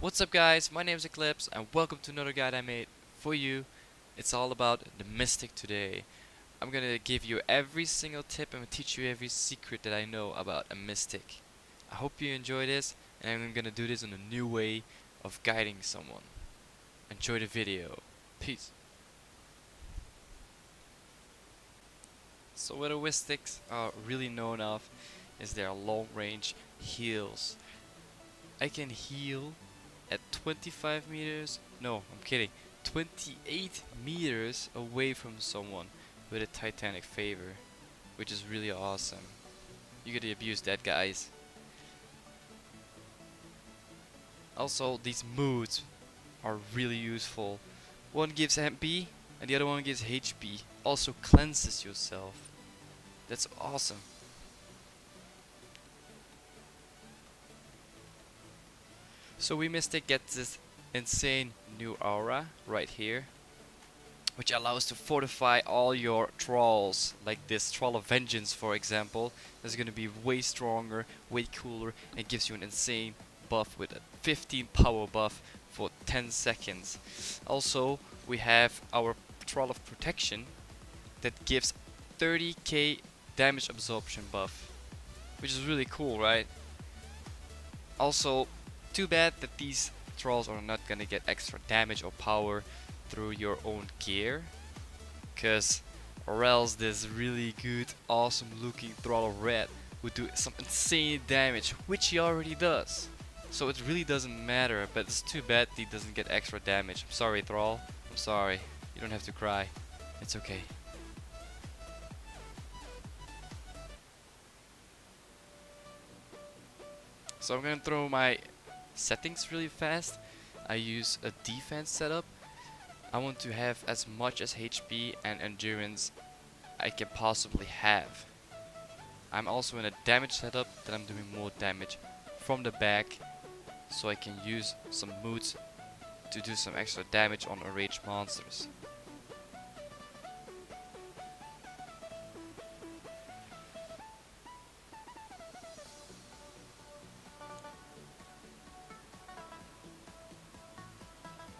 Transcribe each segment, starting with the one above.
What's up guys, my name is EcLiiPse and welcome to another guide I made for you. It's all about the Mystic today. I'm gonna give you every single tip and teach you every secret that I know about a Mystic. I hope you enjoy this, and I'm gonna do this in a new way of guiding someone. Enjoy the video. Peace. So what the Mystics are really known of is their long range heals. I can heal at 25 meters, no, I'm kidding, 28 meters away from someone with a Titanic favor, which is really awesome. You gotta abuse that, guys. Also, these moods are really useful. One gives MP and the other one gives HP. Also cleanses yourself. That's awesome. So we Mystic gets this insane new aura right here, which allows to fortify all your trolls, like this Troll of Vengeance for example. That's gonna be way stronger, way cooler, and gives you an insane buff with a 15 power buff for 10 seconds. Also, we have our Troll of Protection that gives 30k damage absorption buff, which is really cool, right? Also, too bad that these trolls are not gonna get extra damage or power through your own gear, cause or else this really good, awesome looking Thrall of Red would do some insane damage, which he already does. So it really doesn't matter, but it's too bad he doesn't get extra damage. I'm sorry, Thrall. I'm sorry. You don't have to cry. It's okay. So I'm gonna throw my settings really fast. I use a defense setup. I want to have as much as HP and endurance I can possibly have. I'm also in a damage setup that I'm doing more damage from the back, so I can use some moods to do some extra damage on enraged monsters.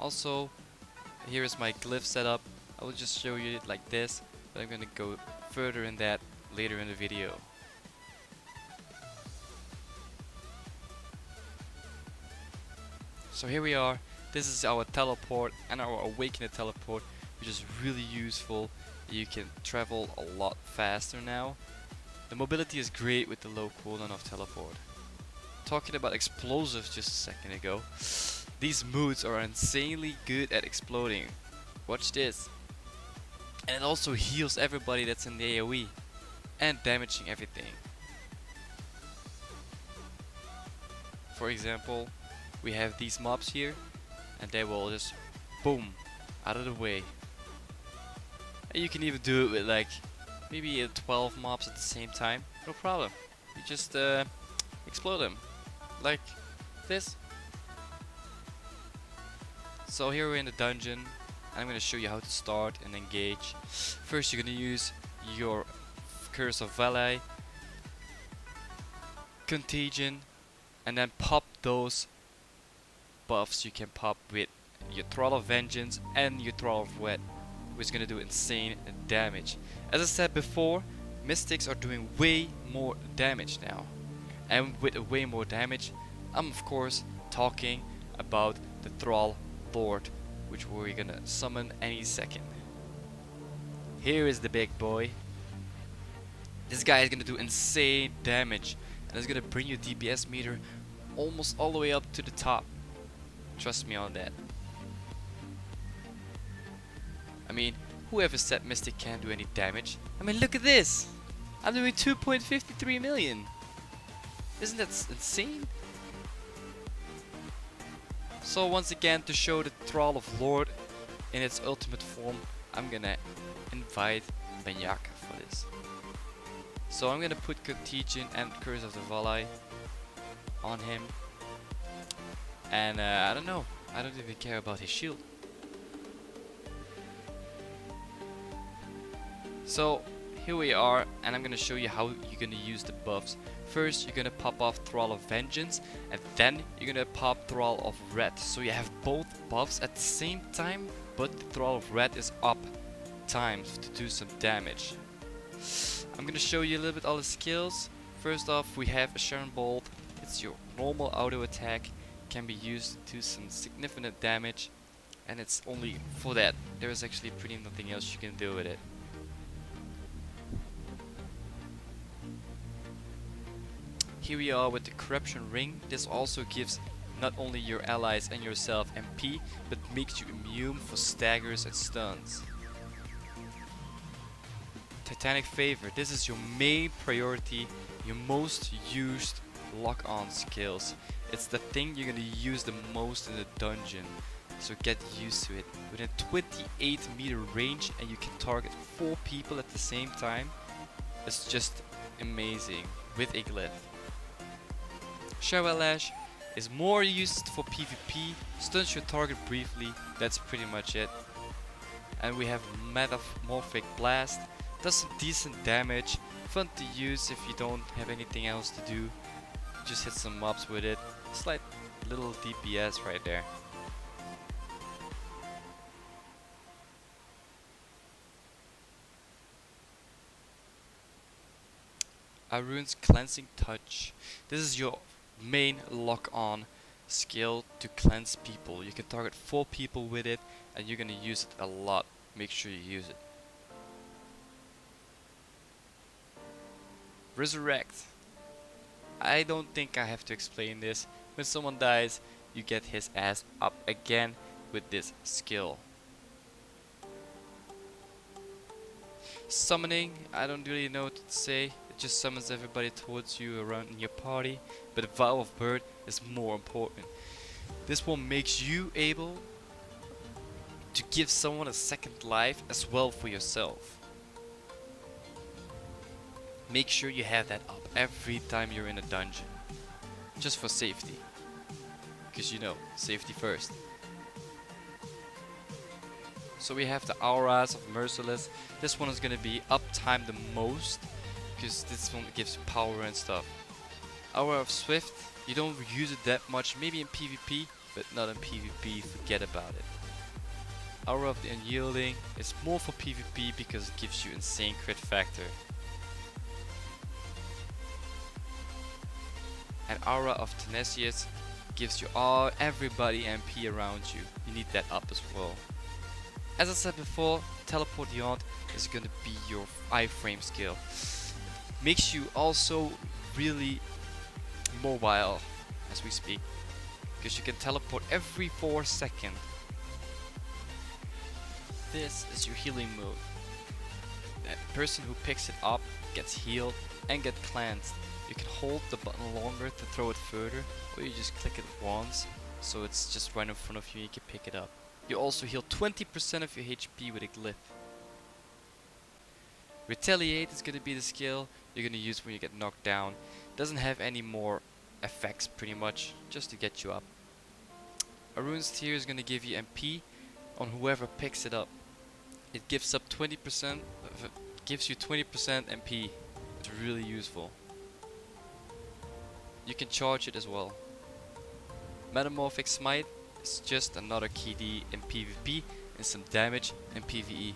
Also, here is my glyph setup. I will just show you it like this, but I'm gonna go further in that later in the video. So here we are. This is our teleport and our awakened teleport, which is really useful. You can travel a lot faster now. The mobility is great with the low cooldown of teleport. Talking about explosives just a second ago, these moods are insanely good at exploding. Watch this. And it also heals everybody that's in the AoE and damaging everything. For example, we have these mobs here and they will just boom out of the way. And you can even do it with like maybe 12 mobs at the same time. No problem. You just explode them like this. So here we're in the dungeon. I'm going to show you how to start and engage. First you're going to use your Curse of Volley, Contagion, and then pop those buffs you can pop with your Thrall of Vengeance and your Thrall of Red, which is going to do insane damage. As I said before, Mystics are doing way more damage now. And with way more damage, I'm of course talking about the Thrall Lord, which we're gonna summon any second. Here is the big boy. This guy is gonna do insane damage and it's gonna bring your DPS meter almost all the way up to the top. Trust me on that. I mean, whoever said Mystic can't do any damage? I mean, look at this! I'm doing 2.53 million! Isn't that insane? So once again, to show the Thrall of Lord in its ultimate form, I'm gonna invite Benyaka for this. So I'm gonna put Contagion and Curse of the Volley on him. And I don't know, I don't even care about his shield. So Here we are, and I'm gonna show you how you're gonna use the buffs. First, you're gonna pop off Thrall of Vengeance, and then you're gonna pop Thrall of Red. So you have both buffs at the same time, but the Thrall of Red is up times to do some damage. I'm gonna show you a little bit all the skills. First off, we have a Sharon Bolt. It's your normal auto attack, can be used to do some significant damage, and it's only for that. There is actually pretty nothing else you can do with it. Here we are with the Corruption Ring. This also gives not only your allies and yourself MP, but makes you immune for staggers and stuns. Titanic Favor. This is your main priority, your most used lock-on skills. It's the thing you're gonna use the most in the dungeon, so get used to it. Within 28 meter range, and you can target 4 people at the same time. It's just amazing with a glyph. Shower Lash is more used for PvP, stuns your target briefly, that's pretty much it. And we have Metamorphic Blast, does some decent damage, fun to use if you don't have anything else to do. Just hit some mobs with it, it's like little DPS right there. Arun's Cleansing Touch. This is your main lock-on skill to cleanse people. You can target 4 people with it, and you're gonna use it a lot. Make sure you use it. Resurrect. I don't think I have to explain this. When someone dies, you get his ass up again with this skill. Summoning, I don't really know what to say. It just summons everybody towards you around in your party. But Vow of Bird is more important. This one makes you able to give someone a second life as well for yourself. Make sure you have that up every time you're in a dungeon. Just for safety. Because you know, safety first. So we have the Auras of Merciless. This one is gonna be uptime the most, because this one gives power and stuff. Aura of Swift, you don't use it that much, maybe in PvP, but not in PvP, forget about it. Aura of the Unyielding is more for PvP because it gives you insane crit factor. And Aura of Tenacious gives you everybody MP around you. You need that up as well. As I said before, Teleport Beyond is going to be your iframe skill. Makes you also really mobile as we speak, because you can teleport every 4 seconds. This is your healing move. The person who picks it up gets healed and gets cleansed. You can hold the button longer to throw it further, or you just click it once, so it's just right in front of you and you can pick it up. You also heal 20% of your HP with a glyph. Retaliate is going to be the skill you're going to use when you get knocked down. Doesn't have any more effects pretty much, just to get you up. Arun's Tear is going to give you MP on whoever picks it up. It gives up 20%, gives you 20% MP. It's really useful. You can charge it as well. Metamorphic Smite is just another KD in PvP and some damage in PvE.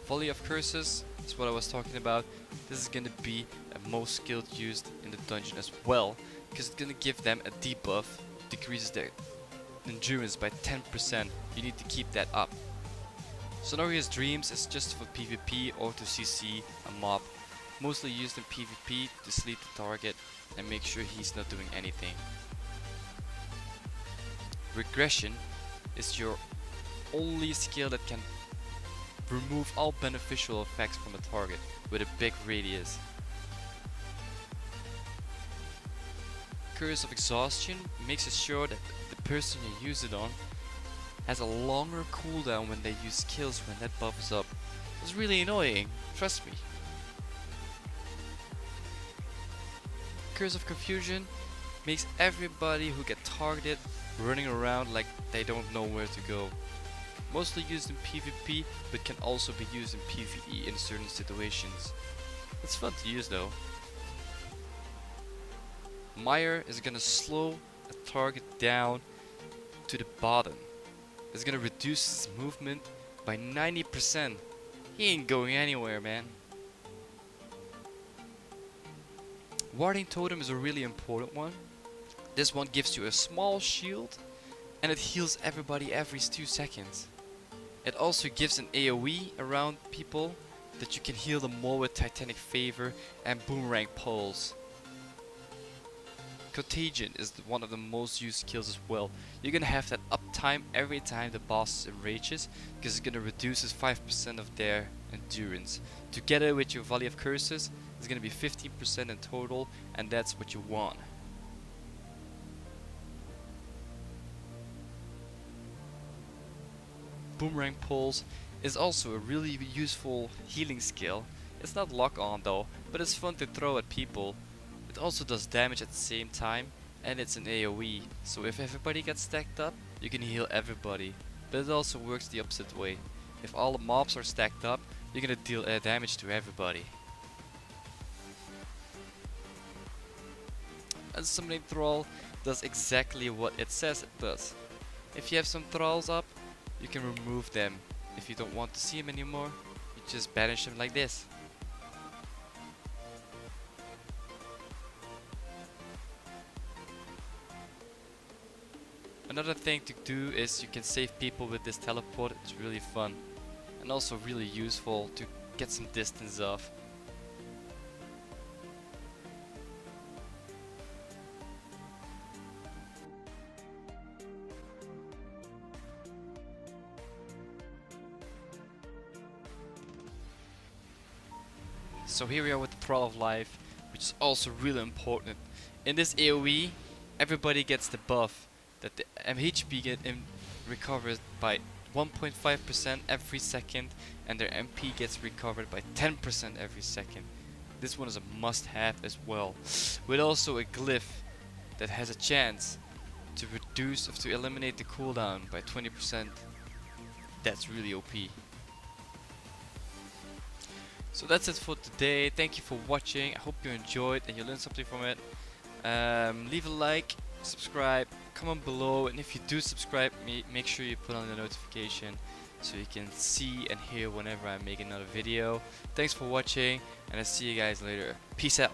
Volley of Curses is what I was talking about. This is gonna be a most skilled used in the dungeon as well, because it's gonna give them a debuff, decreases their endurance by 10%. You need to keep that up. Sonoria's Dreams is just for PvP or to CC a mob. Mostly used in PvP to sleep the target and make sure he's not doing anything. Regression is your only skill that can remove all beneficial effects from a target with a big radius. Curse of Exhaustion makes it sure that the person you use it on has a longer cooldown when they use skills when that buff is up. It's really annoying, trust me. Curse of Confusion makes everybody who get targeted running around like they don't know where to go. Mostly used in PvP, but can also be used in PvE in certain situations. It's fun to use though. Meyer is gonna slow a target down to the bottom. It's gonna reduce his movement by 90%. He ain't going anywhere, man. Warding Totem is a really important one. This one gives you a small shield and it heals everybody every 2 seconds. It also gives an AoE around people that you can heal them more with Titanic Favor and Boomerang Pulse. Contagion is one of the most used skills as well. You're gonna have that uptime every time the boss enrages, because it's gonna reduce 5% of their endurance. Together with your Volley of Curses, it's gonna be 15% in total, and that's what you want. Boomerang Pulse is also a really useful healing skill. It's not lock on though, but it's fun to throw at people. It also does damage at the same time, and it's an AoE, so if everybody gets stacked up, you can heal everybody. But it also works the opposite way. If all the mobs are stacked up, you're gonna deal damage to everybody. And Summoning Thrall does exactly what it says it does. If you have some thralls up, you can remove them. If you don't want to see them anymore, you just banish them like this. Another thing to do is you can save people with this teleport. It's really fun and also really useful to get some distance off. So here we are with the Brawl of Life, which is also really important. In this AoE, everybody gets the buff that the HP get recovered by 1.5% every second, and their MP gets recovered by 10% every second. This one is a must-have as well, with also a glyph that has a chance to eliminate the cooldown by 20%. That's really OP. So that's it for today. Thank you for watching. I hope you enjoyed and you learned something from it. Leave a like, subscribe, comment below, and if you do subscribe, make sure you put on the notification so you can see and hear whenever I make another video. Thanks for watching, and I'll see you guys later. Peace out.